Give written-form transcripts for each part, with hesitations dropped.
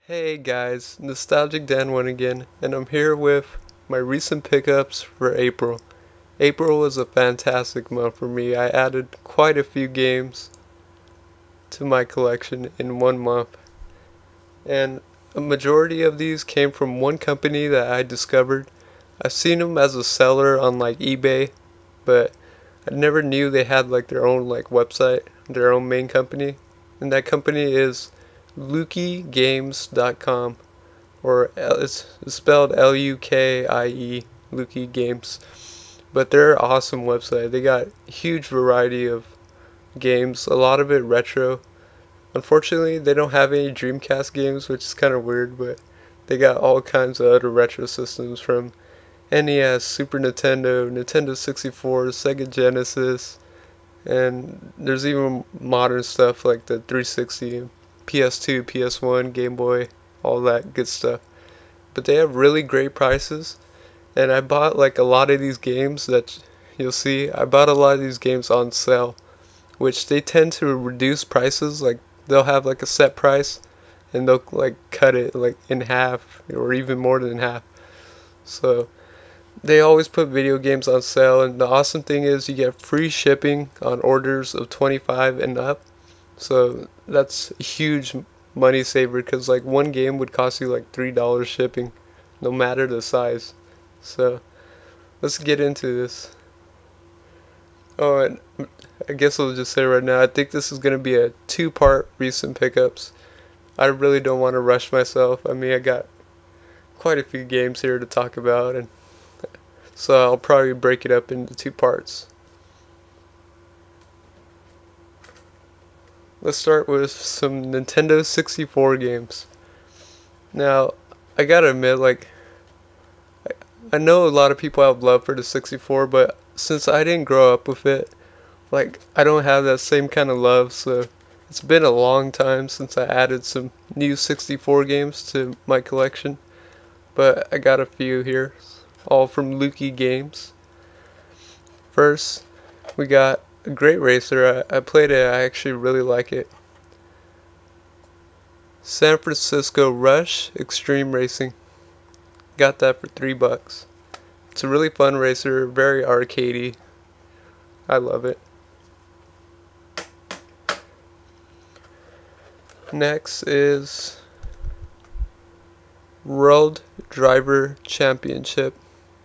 Hey guys, Nostalgic Dan 1 again, and I'm here with my recent pickups for April. April was a fantastic month for me. I added quite a few games to my collection in 1 month, and a majority of these came from one company that I discovered. I've seen them as a seller on like eBay, but I never knew they had like their own like website, their own main company, and that company is LukieGames.com, or it's spelled Lukie, Lukie Games. But they're an awesome website. They got a huge variety of games, a lot of it retro. Unfortunately, they don't have any Dreamcast games, which is kind of weird, but they got all kinds of other retro systems from NES, Super Nintendo, Nintendo 64, Sega Genesis, and there's even modern stuff like the 360, PS2, PS1, Game Boy, all that good stuff. But they have really great prices, and I bought like a lot of these games that you'll see. I bought a lot of these games on sale, which they tend to reduce prices. Like they'll have like a set price, and they'll like cut it like in half or even more than half. So they always put video games on sale, and the awesome thing is you get free shipping on orders of 25 and up. So that's a huge money saver, because like one game would cost you like $3 shipping, no matter the size. So let's get into this. Oh, and I guess I'll just say right now, I think this is going to be a two-part recent pickups. I really don't want to rush myself. I mean, I got quite a few games here to talk about, and so I'll probably break it up into two parts. Let's start with some Nintendo 64 games. Now, I gotta admit, like, I know a lot of people have love for the 64, but since I didn't grow up with it, like, I don't have that same kind of love, so it's been a long time since I added some new 64 games to my collection. But I got a few here, all from Lukie Games. First, we got a great racer. I played it. I actually really like it. San Francisco Rush Extreme Racing. Got that for $3. It's a really fun racer, very arcadey. I love it. Next is World Driver Championship,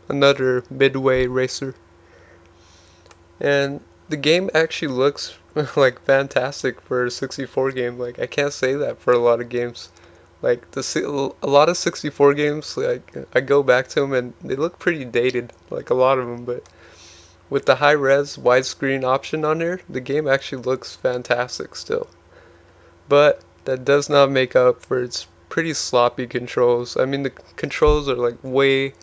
another midway racer. And the game actually looks like fantastic for a 64 game. Like, I can't say that for a lot of games. Like a lot of 64 games, like I go back to them and they look pretty dated, like a lot of them. But with the high res widescreen option on there, the game actually looks fantastic still. But that does not make up for its pretty sloppy controls. I mean, the controls are like way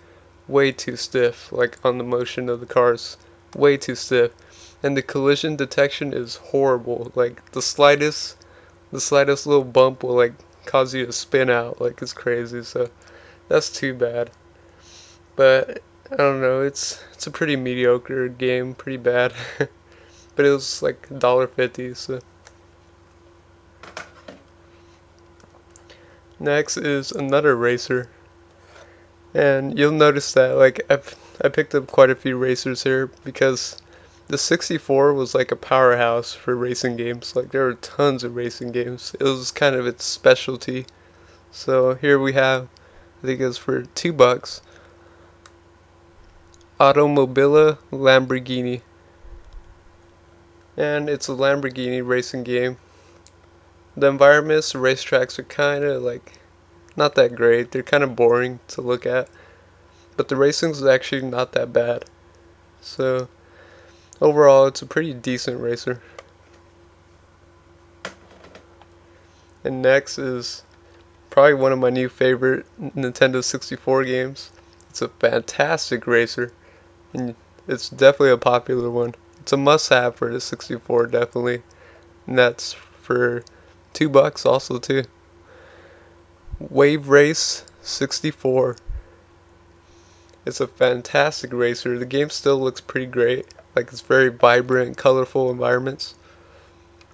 too stiff, like on the motion of the cars, way too stiff. And the collision detection is horrible. Like the slightest little bump will like cause you to spin out. Like, it's crazy. So that's too bad. But I don't know, it's a pretty mediocre game, pretty bad. But it was like $1.50, so. Next is another racer. And you'll notice that like I picked up quite a few racers here, because the 64 was like a powerhouse for racing games. Like, there were tons of racing games. It was kind of its specialty. So here we have, I think it was for $2, Automobile Lamborghini. And it's a Lamborghini racing game. The environments, the racetracks are kind of like not that great. They're kind of boring to look at. But the racing's actually not that bad. So overall, it's a pretty decent racer. And next is probably one of my new favorite Nintendo 64 games. It's a fantastic racer, and it's definitely a popular one. It's a must-have for the 64, definitely. And that's for $2 also too. Wave Race 64. It's a fantastic racer. The game still looks pretty great. Like, it's very vibrant, colorful environments.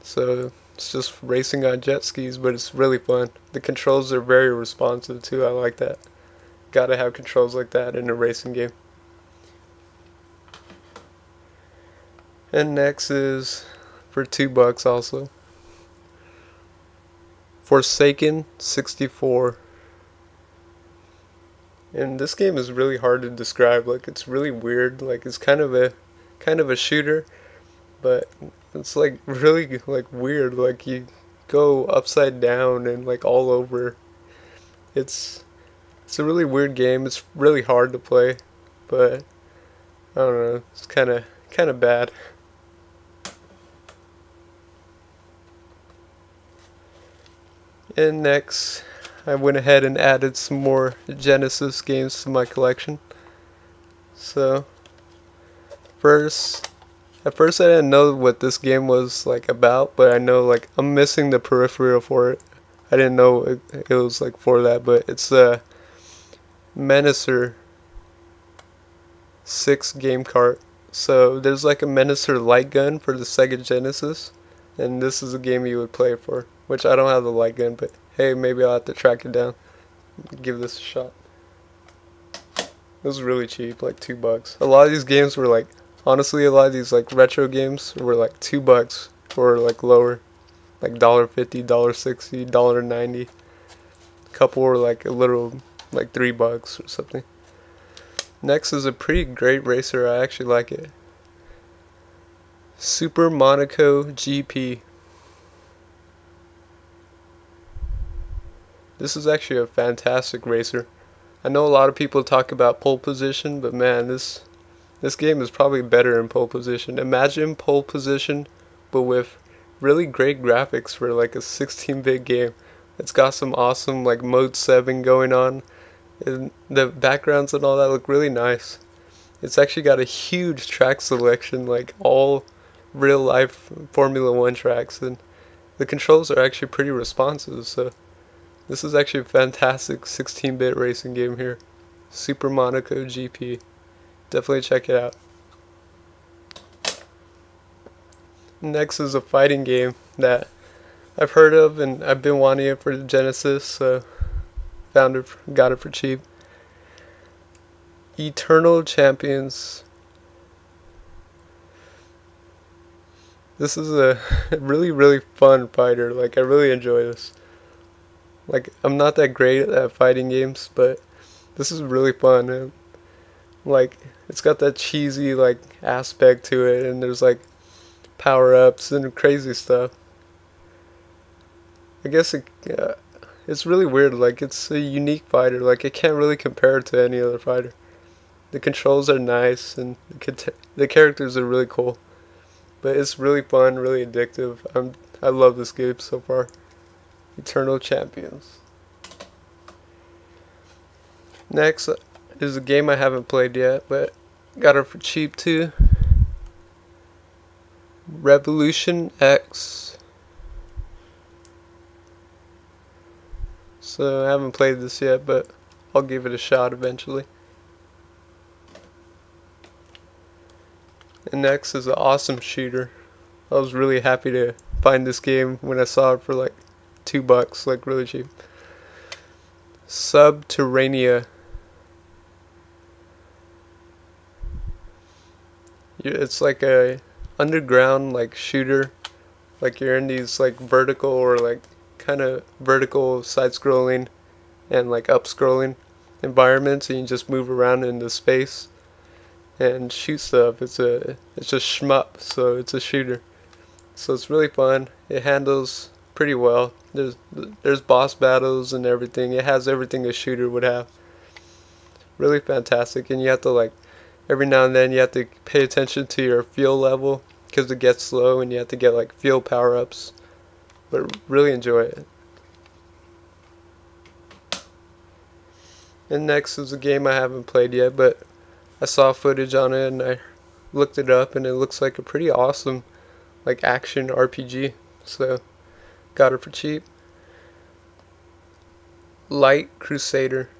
So It's just racing on jet skis, but it's really fun. The controls are very responsive too. I like that. Gotta have controls like that in a racing game. And next is for $2 also. Forsaken 64. And this game is really hard to describe. Like, it's really weird. Like, it's kind of a shooter, but it's like really like weird. Like, you go upside down and like all over. It's a really weird game. It's really hard to play, but I don't know. It's kind of bad. And next, I went ahead and added some more Genesis games to my collection. So, at first I didn't know what this game was like about, but I know like I'm missing the peripheral for it. I didn't know it was like for that, but it's a Menacer 6 game cart. So there's like a Menacer light gun for the Sega Genesis, and this is a game you would play for. Which I don't have the light gun, but hey, maybe I'll have to track it down. Give this a shot. It was really cheap, like $2. A lot of these games were like, honestly, a lot of these like retro games were like $2 or like lower, like $1.50, $1.60, $1.90. A couple were like a little, like $3 or something. Next is a pretty great racer. I actually like it. Super Monaco GP. This is actually a fantastic racer. I know a lot of people talk about pole position, but man, this game is probably better in pole position. Imagine pole position, but with really great graphics for like a 16-bit game. It's got some awesome like Mode 7 going on, and the backgrounds and all that look really nice. It's actually got a huge track selection, like all real life Formula 1 tracks, and the controls are actually pretty responsive, so this is actually a fantastic 16-bit racing game here. Super Monaco GP. Definitely check it out. Next is a fighting game that I've heard of and I've been wanting it for the Genesis, so got it for cheap. Eternal Champions. This is a really fun fighter. Like, I really enjoy this. Like, I'm not that great at fighting games, but this is really fun. And, like, it's got that cheesy, like, aspect to it, and there's, like, power-ups and crazy stuff. I guess it's really weird. Like, it's a unique fighter. Like, it can't really compare it to any other fighter. The controls are nice, and the characters are really cool. But it's really fun, really addictive. I love this game so far. Eternal Champions. Next is a game I haven't played yet, but got it for cheap too. Revolution X. So I haven't played this yet, but I'll give it a shot eventually. And next is an awesome shooter. I was really happy to find this game when I saw it for like $2, like really cheap. Subterranea. It's like a underground like shooter. Like you're in these like vertical or like kind of vertical side scrolling and like up scrolling environments, and you just move around into space and shoot stuff. It's a shmup, so it's a shooter. So it's really fun. It handles pretty well. There's boss battles and everything. It has everything a shooter would have. Really fantastic, and you have to like every now and then you have to pay attention to your fuel level because it gets slow, and you have to get like fuel power-ups. But really enjoy it. And next is a game I haven't played yet, but I saw footage on it and I looked it up, and it looks like a pretty awesome like action RPG. So got it for cheap. Light Crusader.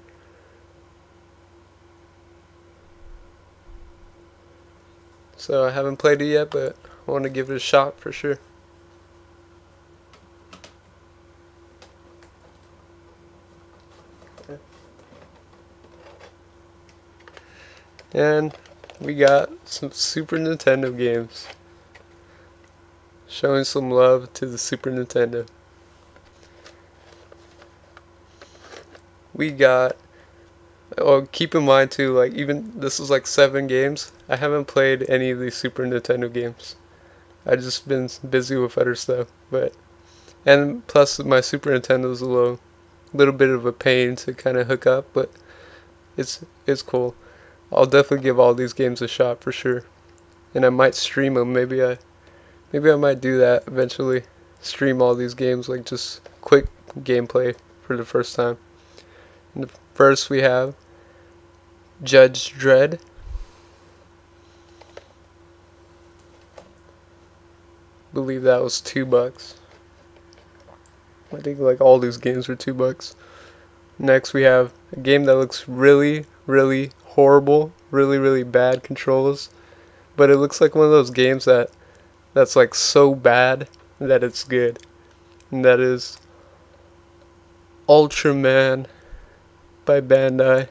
So I haven't played it yet, but I want to give it a shot for sure. And we got some Super Nintendo games. Showing some love to the Super Nintendo. We got, oh, keep in mind too, like, even this is like 7 games. I haven't played any of these Super Nintendo games. I just been busy with other stuff, and plus my Super Nintendo is a little bit of a pain to kind of hook up, but it's cool. I'll definitely give all these games a shot for sure, and I might stream them. Maybe I might do that eventually. Stream all these games, like just quick gameplay for the first time. And first we have Judge Dredd. Believe that was $2. I think like all these games are $2. Next we have a game that looks really, really horrible, really, really bad controls, but it looks like one of those games that's like so bad that it's good, and that is Ultraman by Bandai.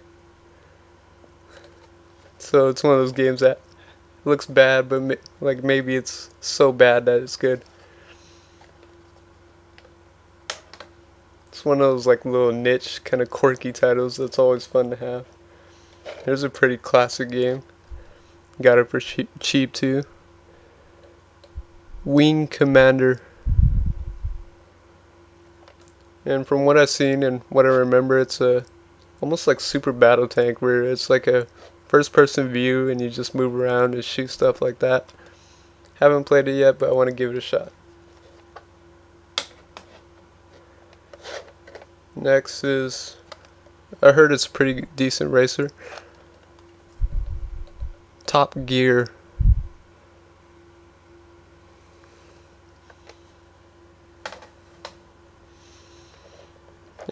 So it's one of those games that looks bad, but like maybe it's so bad that it's good. It's one of those like little niche kind of quirky titles that's always fun to have. Here's a pretty classic game. Got it for cheap too. Wing Commander. And from what I've seen and what I remember, it's almost like Super Battle Tank, where it's like a first person view and you just move around and shoot stuff like that. Haven't played it yet, but I want to give it a shot. Next is, I heard it's a pretty decent racer, Top Gear.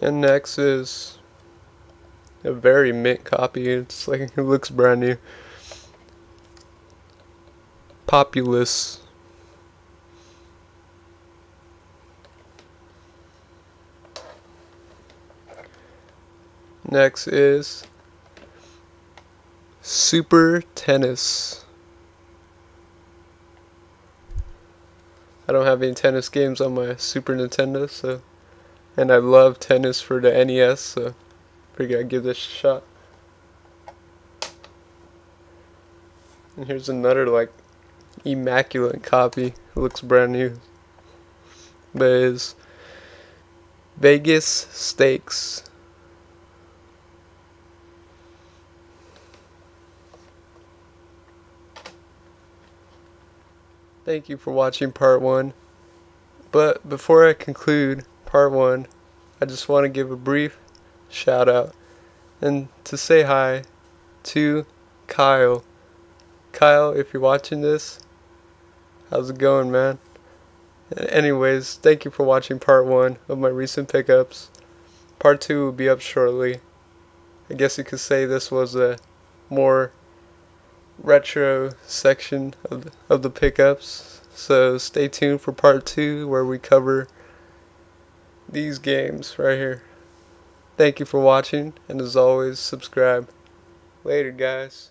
And next is a very mint copy. It's like, it looks brand new, Populous. Next is Super Tennis. I don't have any tennis games on my Super Nintendo, and I love tennis for the NES, so figured I'd give this a shot. And here's another like immaculate copy. It looks brand new, but it is Vegas Stakes. Thank you for watching part 1. But before I conclude part 1, I just want to give a brief shout out and to say hi to Kyle. Kyle, if you're watching this, how's it going, man? Anyways, thank you for watching part 1 of my recent pickups. Part 2 will be up shortly. I guess you could say this was a more retro section of the pickups, so stay tuned for part 2 where we cover these games right here. Thank you for watching, and as always, subscribe. Later, guys.